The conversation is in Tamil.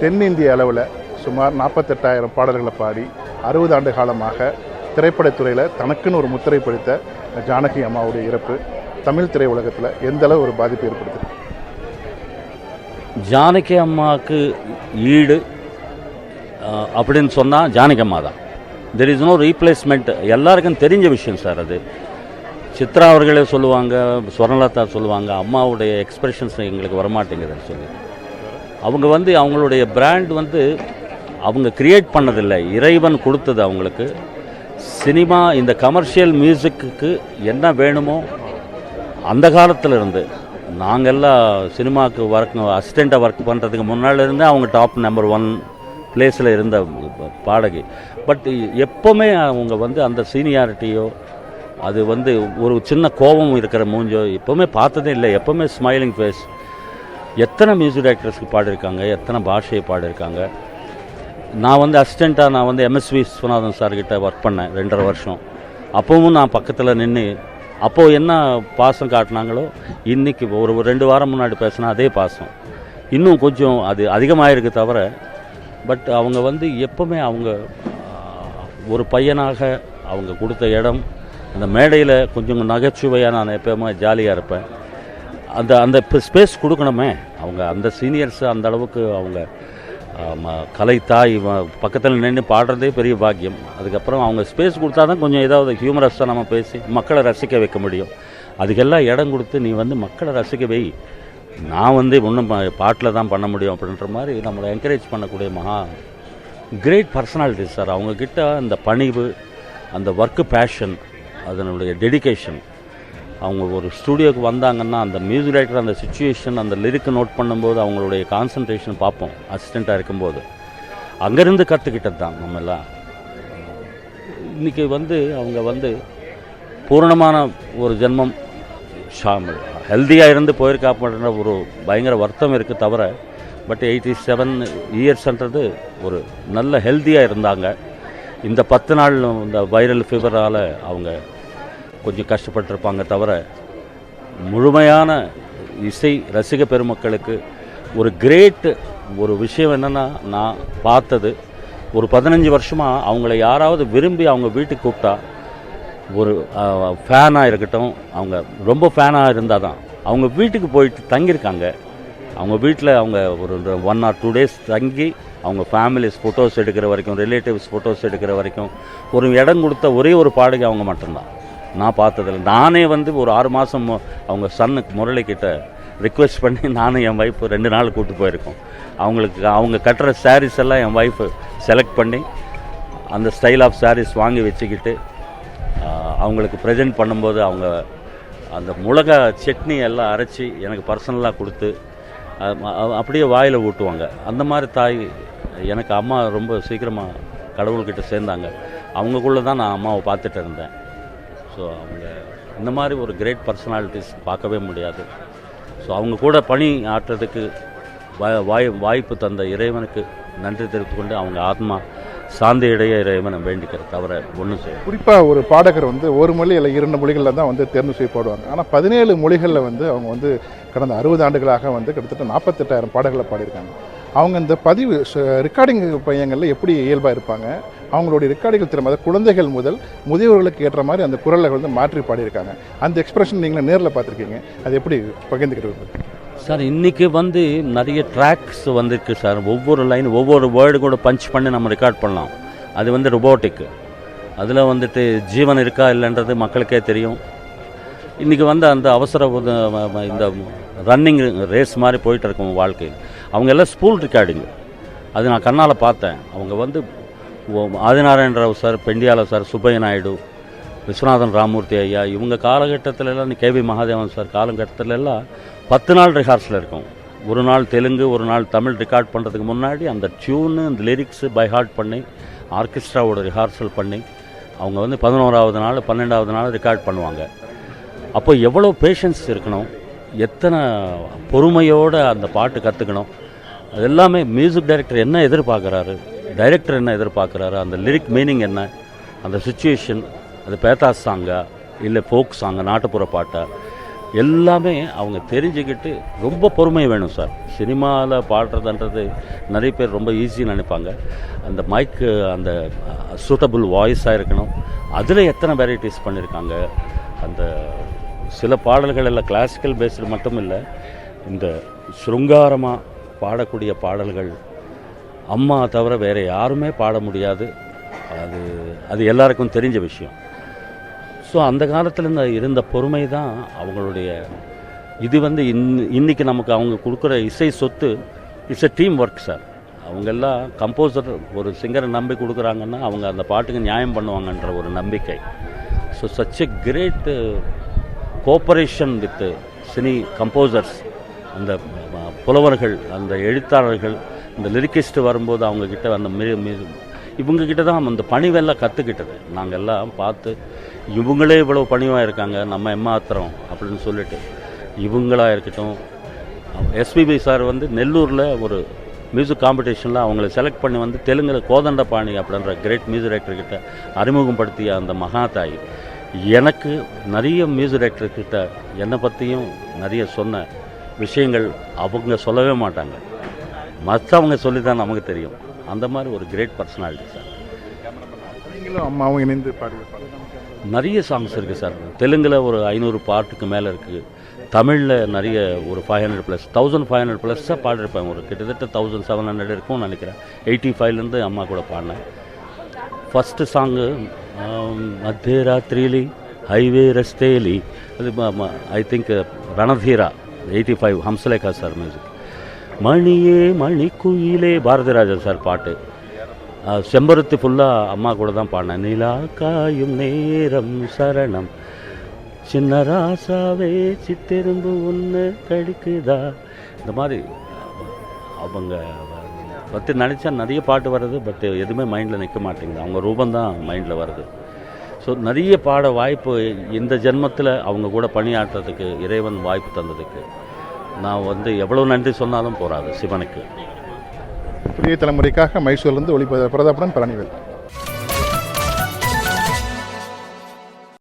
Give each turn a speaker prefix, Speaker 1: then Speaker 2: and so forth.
Speaker 1: தென்னிந்திய அளவில் சுமார் 48,000 பாடல்களை பாடி 60 ஆண்டு காலமாக திரைப்படத்துறையில் தனக்குன்னு ஒரு முத்திரை படைத்த ஜானகி அம்மாவுடைய இறப்பு தமிழ் திரையுலகத்தில் எந்த அளவு ஒரு பாதிப்பு ஏற்படுத்துது?
Speaker 2: ஜானகி அம்மாவுக்கு ஈடு அப்படின்னு சொன்னால் ஜானகி அம்மா தான். There is no replacement. எல்லாருக்கும் தெரிஞ்ச விஷயம் சார். அது சித்ரா அவர்களே சொல்லுவாங்க, ஸ்வர்ணலதா சொல்லுவாங்க, அம்மாவுடைய எக்ஸ்பிரஷன்ஸ் எங்களுக்கு வரமாட்டேங்குதுன்னு சொல்லி. அவங்க அவங்களுடைய பிராண்ட் அவங்க கிரியேட் பண்ணதில்லை, இறைவன் கொடுத்தது அவங்களுக்கு. சினிமா இந்த கமர்ஷியல் மியூசிக்கு என்ன வேணுமோ அந்த காலத்தில் இருந்து நாங்கள்லாம் சினிமாவுக்கு அசிஸ்டண்ட்டாக ஒர்க் பண்ணுறதுக்கு முன்னாடிலேருந்து அவங்க டாப் நம்பர் 1 பிளேஸில் இருந்த பாடகி. பட் எப்போவுமே அவங்க அந்த சீனியாரிட்டியோ அது ஒரு சின்ன கோபம் இருக்கிற மூஞ்சோ எப்போவுமே பார்த்ததே இல்லை. எப்போவுமே ஸ்மைலிங் ஃபேஸ். எத்தனை மியூசிக் டைரக்டர்ஸ்க்கு பாடியிருக்காங்க, எத்தனை பாஷையை பாடியிருக்காங்க. நான் அசிஸ்டண்ட்டாக நான் எம்எஸ்வி விஸ்வநாதன் சார்கிட்ட ஒர்க் பண்ணேன் 2.5 வருஷம். அப்போவும் நான் பக்கத்தில் நின்று அப்போது என்ன பாசம் காட்டினாங்களோ இன்றைக்கி ஒரு 2 வாரம் முன்னாடி பேசினா அதே பாசம் இன்னும் கொஞ்சம் அது அதிகமாகிருக்கு தவிர. பட் அவங்க எப்போவுமே அவங்க ஒரு பையனாக அவங்க கொடுத்த இடம் அந்த மேடையில் கொஞ்சம் நகைச்சுவையாக நான் எப்போவுமே ஜாலியாக இருப்பேன். அந்த ஸ்பேஸ் கொடுக்கணுமே. அவங்க அந்த சீனியர்ஸ் அந்த அளவுக்கு அவங்க கலைத்தாய் பக்கத்தில் நின்று பாடுறதே பெரிய பாக்கியம். அதுக்கப்புறம் அவங்க ஸ்பேஸ் கொடுத்தா தான் கொஞ்சம் ஏதாவது ஹியூமரஸாக நம்ம பேசி மக்களை ரசிக்க வைக்க முடியும். அதுக்கெல்லாம் இடம் கொடுத்து நீ மக்களை ரசிக்க வை, நான் ஒன்றும் பாட்டில் தான் பண்ண முடியும் அப்படின்ற மாதிரி நம்மளை என்கரேஜ் பண்ணக்கூடிய கிரேட் பர்சனாலிட்டி சார். அவங்கக்கிட்ட அந்த பணிவு, அந்த ஒர்க்கு பேஷன், அதனுடைய டெடிகேஷன். அவங்க ஒரு ஸ்டூடியோவுக்கு வந்தாங்கன்னா அந்த மியூசிக் டைரக்டர் அந்த சுச்சுவேஷன் அந்த லிரிக்கு நோட் பண்ணும்போது அவங்களுடைய கான்சன்ட்ரேஷன் பார்ப்போம். அசிஸ்டண்ட்டாக இருக்கும்போது அங்கேருந்து கற்றுக்கிட்டது தான் நம்ம எல்லாம். இன்றைக்கி அவங்க பூரணமான ஒரு ஜென்மம் ஹெல்த்தியாக இருந்து போயிருக்காப்புன்ற ஒரு பயங்கர வருத்தம் இருக்குது தவிர. பட் 87 இயர்ஸ்ன்றது ஒரு நல்ல ஹெல்த்தியாக இருந்தாங்க. இந்த 10 நாள் இந்த வைரல் ஃபீவரால் அவங்க கொஞ்சம் கஷ்டப்பட்டிருப்பாங்க தவிர முழுமையான இசை ரசிக பெருமக்களுக்கு ஒரு கிரேட் ஒரு விஷயம் என்னென்னா, நான் பார்த்தது ஒரு 15 வருஷமாக அவங்கள யாராவது விரும்பி அவங்க வீட்டுக்கு கூப்பிட்டா ஒரு ஃபேனாக இருக்கட்டும், அவங்க ரொம்ப ஃபேனாக இருந்தால் தான் அவங்க வீட்டுக்கு போயிட்டு தங்கியிருக்காங்க. அவங்க வீட்டில் அவங்க ஒரு 1 or 2 days தங்கி அவங்க ஃபேமிலிஸ் ஃபோட்டோஸ் எடுக்கிற வரைக்கும், ரிலேட்டிவ்ஸ் ஃபோட்டோஸ் எடுக்கிற வரைக்கும் ஒரு இடம் கொடுத்த ஒரே ஒரு பாடகி அவங்க மட்டும்தான் நான் பார்த்ததில்லை. நானே ஒரு 6 மாதம் அவங்க சன்னுக்கு முரளிக்கிட்ட ரிக்வெஸ்ட் பண்ணி நானும் என் ஒய்ஃப் 2 நாள் கூப்பிட்டு போயிருக்கோம். அவங்களுக்கு அவங்க கட்டுற சாரீஸ் எல்லாம் என் ஒய்ஃபு செலக்ட் பண்ணி அந்த ஸ்டைல் ஆஃப் சாரீஸ் வாங்கி வச்சுக்கிட்டு அவங்களுக்கு ப்ரெசென்ட் பண்ணும்போது அவங்க அந்த மிளகா சட்னி எல்லாம் அரைச்சி எனக்கு பர்சனலாக கொடுத்து அப்படியே வாயில் ஊட்டுவாங்க. அந்த மாதிரி தாய் எனக்கு அம்மா ரொம்ப சீக்கிரமாக கடவுள்கிட்ட சேர்ந்தாங்க. அவங்களுக்குள்ளே தான் நான் அம்மாவை பார்த்துட்டு இருந்தேன். ஸோ அவங்க இந்த மாதிரி ஒரு கிரேட் பர்சனாலிட்டிஸ் பார்க்கவே முடியாது. ஸோ அவங்க கூட பணி ஆற்றுறதுக்கு வாய்ப்பு தந்த இறைவனுக்கு நன்றி தெரிவித்துக்கொண்டு அவங்க ஆத்மா சாந்தி இடைய இறைவனை வேண்டிக்கிற தவிர ஒன்றும் செய்ய.
Speaker 1: குறிப்பாக ஒரு பாடகர் ஒரு மொழி இல்லை 2 மொழிகளில் தான் தேர்வு செய்யப்படுவாங்க. ஆனால் 17 மொழிகளில் அவங்க கடந்த 60 ஆண்டுகளாக கிட்டத்தட்ட 48,000 பாடல்களை பாடியிருக்காங்க. அவங்க இந்த பதிவு ரெக்கார்டிங் பையங்களில் எப்படி இயல்பாக இருப்பாங்க, அவங்களுடைய ரெக்கார்டிங் திறமை குழந்தைகள் முதல் முதியவர்களுக்கு ஏற்ற மாதிரி அந்த குரலை மாற்றி பாடியிருக்காங்க. அந்த எக்ஸ்பிரஷன் நீங்களும் நேரில் பார்த்துருக்கீங்க, அது எப்படி பகிர்ந்துக்கிட்டு
Speaker 2: சார்? இன்றைக்கி நிறைய ட்ராக்ஸ் வந்துருக்கு சார். ஒவ்வொரு லைன் ஒவ்வொரு வேர்டு கூட பஞ்ச் பண்ணி நம்ம ரெக்கார்ட் பண்ணலாம். அது ரொபோட்டிக்கு. அதில் ஜீவன் இருக்கா இல்லைன்றது மக்களுக்கே தெரியும். இன்றைக்கி அந்த அவசர இந்த ரன்னிங் ரேஸ் மாதிரி போயிட்டு இருக்கும் வாழ்க்கையில். அவங்க எல்லாம் ஸ்பூல் ரெக்கார்டிங். அது நான் கண்ணால் பார்த்தேன். அவங்க ஆதிநாராயண ராவ் சார், பெண்டியால சார், சுப்பைய நாயுடு, விஸ்வநாதன் ராமூர்த்தி ஐயா, இவங்க காலகட்டத்திலலாம் கேவி மகாதேவன் சார் காலகட்டத்திலெல்லாம் 10 நாள் ரிஹார்சல் இருக்கும். ஒரு நாள் தெலுங்கு, ஒரு நாள் தமிழ் ரெக்கார்ட் பண்ணுறதுக்கு முன்னாடி அந்த டியூனு அந்த லிரிக்ஸு பை ஹார்ட் பண்ணி ஆர்கெஸ்ட்ராவோட ரிஹார்சல் பண்ணி அவங்க 11ஆவது நாள் 12ஆவது நாள் ரெக்கார்ட் பண்ணுவாங்க. அப்போ எவ்வளோ பேஷன்ஸ் இருக்கணும், எத்தனை பொறுமையோடு அந்த பாட்டு கற்றுக்கணும். அது எல்லாமே மியூசிக் டைரக்டர் என்ன எதிர்பார்க்குறாரு, டைரக்டர் என்ன எதிர்பார்க்குறாரு, அந்த லிரிக் மீனிங் என்ன, அந்த சுச்சுவேஷன், அது பேத்தா சாங்கா இல்லை ஃபோக் சாங்கா, நாட்டுப்புற பாட்டா, எல்லாமே அவங்க தெரிஞ்சுக்கிட்டு ரொம்ப பொறுமை வேணும் சார். சினிமாவில் பாடுறதுன்றது நிறைய பேர் ரொம்ப ஈஸின்னு நினைப்பாங்க. அந்த மைக்கு அந்த சூட்டபுள் வாய்ஸாக இருக்கணும். அதில் எத்தனை வெரைட்டிஸ் பண்ணியிருக்காங்க. அந்த சில பாடல்கள் எல்லாம் கிளாசிக்கல் பேஸ்டு மட்டும் இல்லை, இந்த ஸ்ருங்காரமாக பாடக்கூடிய பாடல்கள் அம்மா தவிர வேறு யாருமே பாட முடியாது. அது எல்லாருக்கும் தெரிஞ்ச விஷயம். ஸோ அந்த காலத்தில் இருந்த பொறுமை தான் அவங்களுடைய இது வந்து இன்றைக்கி நமக்கு அவங்க கொடுக்குற இசை சொத்து. It's a team work sir. அவங்கெல்லாம் கம்போசர் ஒரு சிங்கரை நம்பி கொடுக்குறாங்கன்னா அவங்க அந்த பாட்டுக்கு நியாயம் பண்ணுவாங்கன்ற ஒரு நம்பிக்கை. So such a great cooperation with cine composers. அந்த புலவர்கள், அந்த எழுத்தாளர்கள், இந்த லிரிக்கிஸ்ட் வரும்போது அவங்கக்கிட்ட அந்த இவங்கக்கிட்ட தான் அந்த பணிவெல்லாம் கற்றுக்கிட்டது. நாங்கள் எல்லாம் பார்த்து இவங்களே இவ்வளோ பணிவாக இருக்காங்க, நம்ம ஏமாத்துறோம் அப்படின்னு சொல்லிட்டு இவங்களாக இருக்கட்டும். எஸ்பிபி சார் வந்து நெல்லூரில் ஒரு மியூசிக் காம்படிஷனில் அவங்கள செலக்ட் பண்ணி வந்து தெலுங்கில் கோதண்டபாணி அப்படின்ற கிரேட் மியூசிக் டைரக்டர்கிட்ட அறிமுகப்படுத்திய அந்த மகாதாய் எனக்கு நிறைய மியூசிக் டைரக்டர்கிட்ட என்னை பற்றியும் நிறைய சொன்ன விஷயங்கள் அவங்க சொல்லவே மாட்டாங்க. மற்றவங்க சொல்லி தான் நமக்கு தெரியும். அந்த மாதிரி ஒரு கிரேட் பர்சனாலிட்டி சார்.
Speaker 1: நீங்களும் அம்மாவும் இணைந்து பாடியிருப்பாங்க.
Speaker 2: நிறைய சாங்ஸ் இருக்குது சார். தெலுங்கில் ஒரு 500 பாட்டுக்கு மேலே இருக்குது. தமிழில் நிறைய ஒரு 500+, 1500+ பாடிருப்பேன். ஒரு கிட்டத்தட்ட 1700 இருக்கும்னு நினைக்கிறேன். 85லேருந்து அம்மா கூட பாடினேன். ஃபஸ்ட்டு சாங்கு மத்தியராத்திரிலி ஹைவே ரஸ்தேலி, அது I think Ranadheera 85 Hamsalekha sir music. மணியே மணிக்குயிலே பாரதிராஜா சார் பாட்டு. செம்பருத்தி ஃபுல்லாக அம்மா கூட தான் பாடினேன். நிலா காயும் நேரம் சரணம், சின்ன ராசாவே சித்தெரும்பு ஒன்று கடிக்குதா. இந்த மாதிரி அவங்க பற்றி நினச்சா நிறைய பாட்டு வருது. பட் எதுவுமே மைண்டில் நிற்க மாட்டேங்குது. அவங்க ரூபந்தான் மைண்டில் வருது. ஸோ நிறைய பாட வாய்ப்பு இந்த ஜென்மத்தில் அவங்க கூட பணியாற்றுறதுக்கு இறைவன் வாய்ப்பு தந்ததுக்கு நான் வந்து எவ்வளோ நன்றி சொன்னாலும் போகாது சிவனுக்கு.
Speaker 1: புதிய தலைமுறைக்காக மைசூர்லேருந்து பிரதாபுடன் பழனிவேல்.